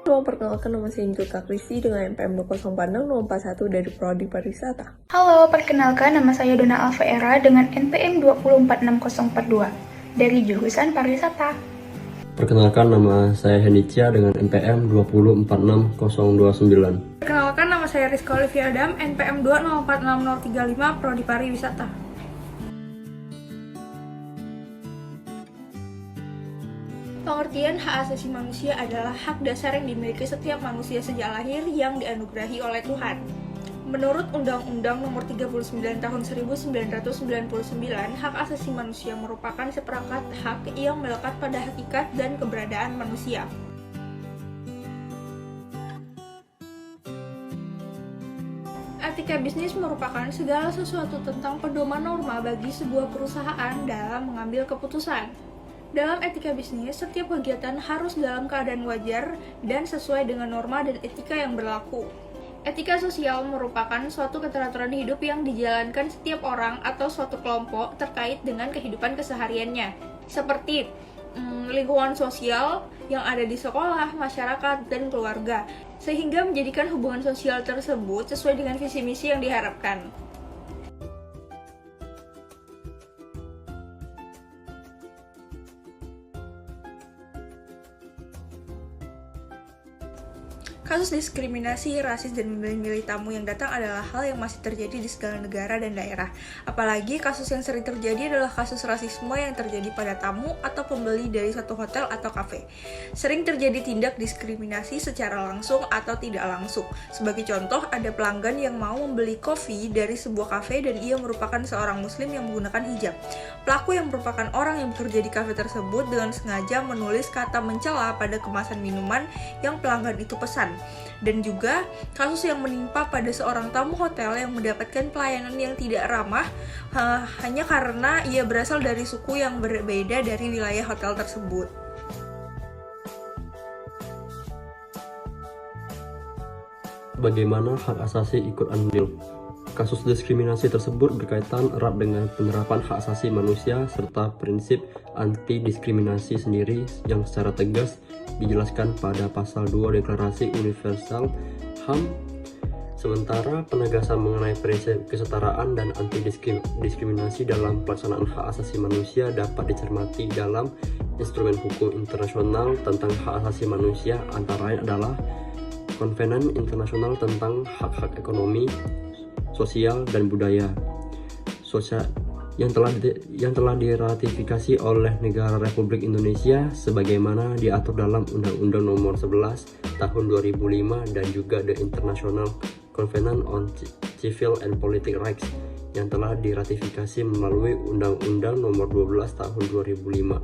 Perkenalkan, nama saya Injuta Kristi dengan NPM 2046041 dari Prodi Pariwisata. Halo, perkenalkan nama saya Dona Alfaera dengan NPM 2046042 dari jurusan Pariwisata. Perkenalkan, nama saya Hendicia dengan NPM 2046029. Perkenalkan, nama saya Rizka Olivia Adam, NPM 2046035 Prodi Pariwisata. Pengertian hak asasi manusia adalah hak dasar yang dimiliki setiap manusia sejak lahir yang dianugerahi oleh Tuhan. Menurut Undang-Undang Nomor 39 Tahun 1999, hak asasi manusia merupakan seperangkat hak yang melekat pada hakikat dan keberadaan manusia. Etika bisnis merupakan segala sesuatu tentang pedoman norma bagi sebuah perusahaan dalam mengambil keputusan. Dalam etika bisnis, setiap kegiatan harus dalam keadaan wajar dan sesuai dengan norma dan etika yang berlaku. Etika sosial merupakan suatu keteraturan hidup yang dijalankan setiap orang atau suatu kelompok terkait dengan kehidupan kesehariannya, seperti lingkungan sosial yang ada di sekolah, masyarakat, dan keluarga, sehingga menjadikan hubungan sosial tersebut sesuai dengan visi misi yang diharapkan. Kasus diskriminasi, rasis, dan memilih-milih tamu yang datang adalah hal yang masih terjadi di segala negara dan daerah. Apalagi kasus yang sering terjadi adalah kasus rasisme yang terjadi pada tamu atau pembeli dari suatu hotel atau kafe. Sering terjadi tindak diskriminasi secara langsung atau tidak langsung. Sebagai contoh, ada pelanggan yang mau membeli kopi dari sebuah kafe dan ia merupakan seorang muslim yang menggunakan hijab. Pelaku yang merupakan orang yang bekerja di kafe tersebut dengan sengaja menulis kata mencela pada kemasan minuman yang pelanggan itu pesan. Dan juga kasus yang menimpa pada seorang tamu hotel yang mendapatkan pelayanan yang tidak ramah hanya karena ia berasal dari suku yang berbeda dari wilayah hotel tersebut. Bagaimana hak asasi ikut andil? Kasus diskriminasi tersebut berkaitan erat dengan penerapan hak asasi manusia serta prinsip anti-diskriminasi sendiri yang secara tegas dijelaskan pada Pasal 2 Deklarasi Universal HAM. Sementara penegasan mengenai prinsip kesetaraan dan anti-diskriminasi dalam pelaksanaan hak asasi manusia dapat dicermati dalam instrumen hukum internasional tentang hak asasi manusia, antara lain adalah Konvenen Internasional tentang Hak-Hak Ekonomi, Sosial, dan Budaya yang telah diratifikasi oleh negara Republik Indonesia sebagaimana diatur dalam Undang-Undang Nomor 11 Tahun 2005 dan juga The International Covenant on Civil and Political Rights yang telah diratifikasi melalui Undang-Undang Nomor 12 Tahun 2005.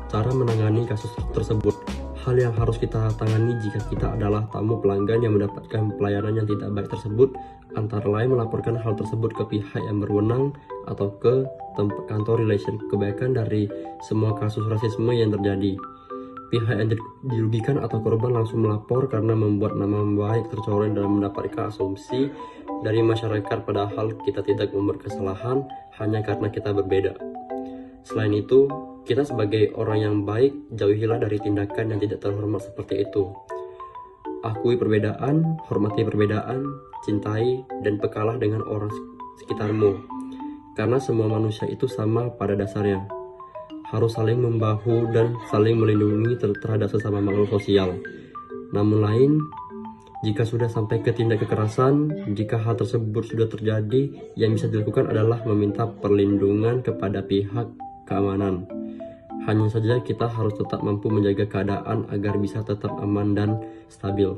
Cara menangani kasus tersebut. Hal yang harus kita tangani jika kita adalah tamu pelanggan yang mendapatkan pelayanan yang tidak baik tersebut, antara lain melaporkan hal tersebut ke pihak yang berwenang atau ke kantor relation kebaikan dari semua kasus rasisme yang terjadi. Pihak yang dirugikan atau korban langsung melapor karena membuat nama baik tercoreng dan mendapatkan asumsi dari masyarakat, padahal kita tidak membuat kesalahan hanya karena kita berbeda. Selain itu, kita sebagai orang yang baik, jauhilah dari tindakan yang tidak terhormat seperti itu. Akui perbedaan, hormati perbedaan, cintai, dan pekalah dengan orang sekitarmu. Karena semua manusia itu sama pada dasarnya. Harus saling membahu dan saling melindungi terhadap sesama makhluk sosial. Namun lain, jika sudah sampai ke tindak kekerasan, jika hal tersebut sudah terjadi, yang bisa dilakukan adalah meminta perlindungan kepada pihak keamanan. Hanya saja kita harus tetap mampu menjaga keadaan agar bisa tetap aman dan stabil.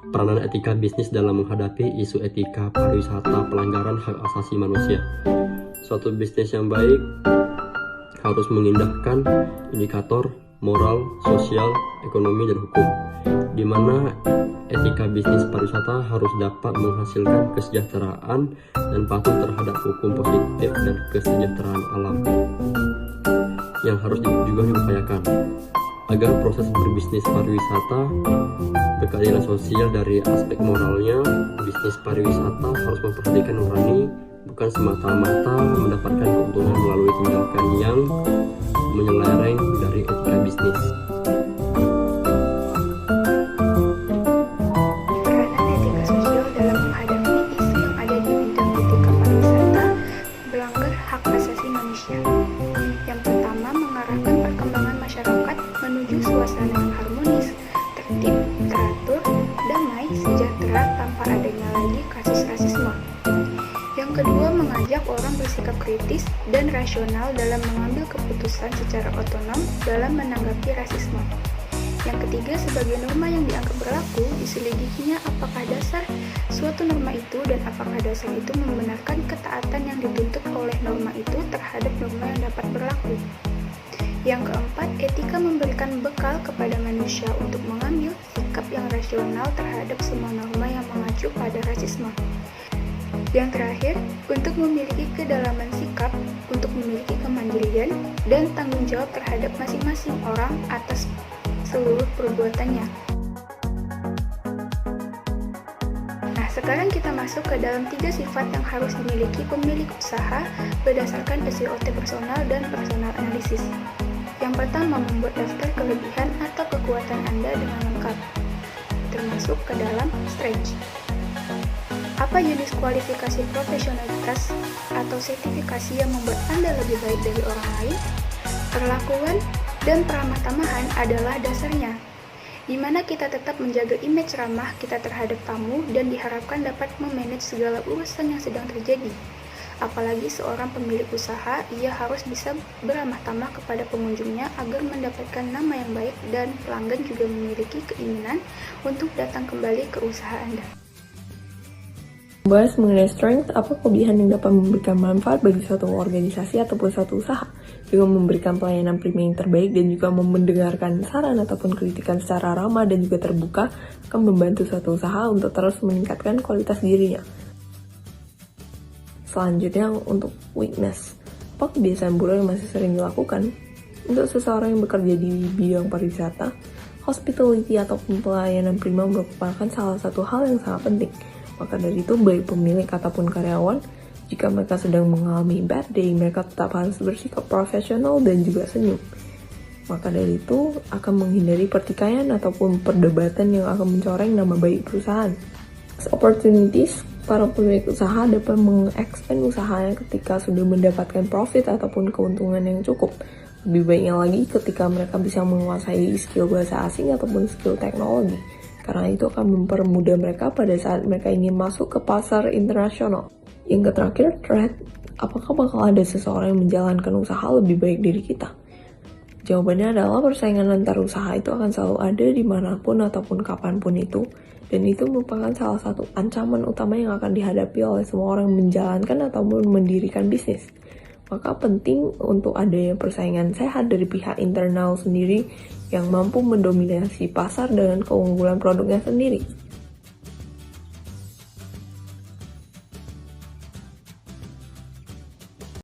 Peranan etika bisnis dalam menghadapi isu etika pariwisata pelanggaran hak asasi manusia. Suatu bisnis yang baik harus mengindahkan indikator moral, sosial, ekonomi, dan hukum, di mana etika bisnis pariwisata harus dapat menghasilkan kesejahteraan dan patuh terhadap hukum positif dan kesejahteraan alam yang harus juga diupayakan agar proses berbisnis pariwisata berkeadilan sosial. Dari aspek moralnya, bisnis pariwisata harus memperhatikan nurani bukan semata-mata mendapatkan keuntungan melalui tindakan yang menyeleweng dari etika bisnis. Peranan etika sosial dalam menghadapi isu yang ada di bidang etika pariwisata melanggar hak asasi manusia. Yang pertama, mengarahkan perkembangan masyarakat menuju suasana yang harmonis, tertib, teratur, damai, sejahtera tanpa adanya lagi kasus rasisme. Yang kedua, mengajak orang bersikap kritis dan rasional dalam mengambil keputusan secara otonom dalam menanggapi rasisme. Yang ketiga, sebagai norma yang dianggap berlaku, diselidikinya apakah dasar suatu norma itu dan apakah dasar itu membenarkan ketaatan yang dituntut oleh norma itu terhadap norma yang dapat berlaku. Yang keempat, etika memberikan bekal kepada manusia untuk mengambil sikap yang rasional terhadap semua norma yang mengacu pada rasisme. Yang terakhir, untuk memiliki kedalaman sikap, untuk memiliki kemandirian, dan tanggung jawab terhadap masing-masing orang atas seluruh perbuatannya. Nah, sekarang kita masuk ke dalam 3 sifat yang harus dimiliki pemilik usaha berdasarkan SWOT personal dan personal analisis. Yang pertama, membuat daftar kelebihan atau kekuatan Anda dengan lengkap, termasuk ke dalam strength. Apa jenis kualifikasi profesionalitas atau sertifikasi yang membuat Anda lebih baik dari orang lain? Perlakuan dan peramah tamahan adalah dasarnya, di mana kita tetap menjaga image ramah kita terhadap tamu dan diharapkan dapat memanage segala urusan yang sedang terjadi. Apalagi seorang pemilik usaha, ia harus bisa beramah tamah kepada pengunjungnya agar mendapatkan nama yang baik dan pelanggan juga memiliki keinginan untuk datang kembali ke usaha Anda. Membahas mengenai strength, apa kelebihan yang dapat memberikan manfaat bagi suatu organisasi ataupun suatu usaha, juga memberikan pelayanan prima yang terbaik dan juga mendengarkan saran ataupun kritikan secara ramah dan juga terbuka akan membantu suatu usaha untuk terus meningkatkan kualitas dirinya. Selanjutnya untuk weakness, apa kebiasaan buruk yang masih sering dilakukan? Untuk seseorang yang bekerja di bidang pariwisata, hospitality ataupun pelayanan prima merupakan salah satu hal yang sangat penting. Maka dari itu, baik pemilik ataupun karyawan, jika mereka sedang mengalami bad day, mereka tetap harus bersikap profesional dan juga senyum. Maka dari itu, akan menghindari pertikaian ataupun perdebatan yang akan mencoreng nama baik perusahaan. As opportunities, para pemilik usaha dapat mengekspand usahanya ketika sudah mendapatkan profit ataupun keuntungan yang cukup. Lebih baiknya lagi ketika mereka bisa menguasai skill bahasa asing ataupun skill teknologi. Karena itu akan mempermudah mereka pada saat mereka ingin masuk ke pasar internasional. Yang terakhir, threat. Apakah bakal ada seseorang yang menjalankan usaha lebih baik dari kita? Jawabannya adalah persaingan antar usaha itu akan selalu ada dimanapun ataupun kapanpun itu. Dan itu merupakan salah satu ancaman utama yang akan dihadapi oleh semua orang menjalankan ataupun mendirikan bisnis. Maka penting untuk adanya persaingan sehat dari pihak internal sendiri yang mampu mendominasi pasar dengan keunggulan produknya sendiri.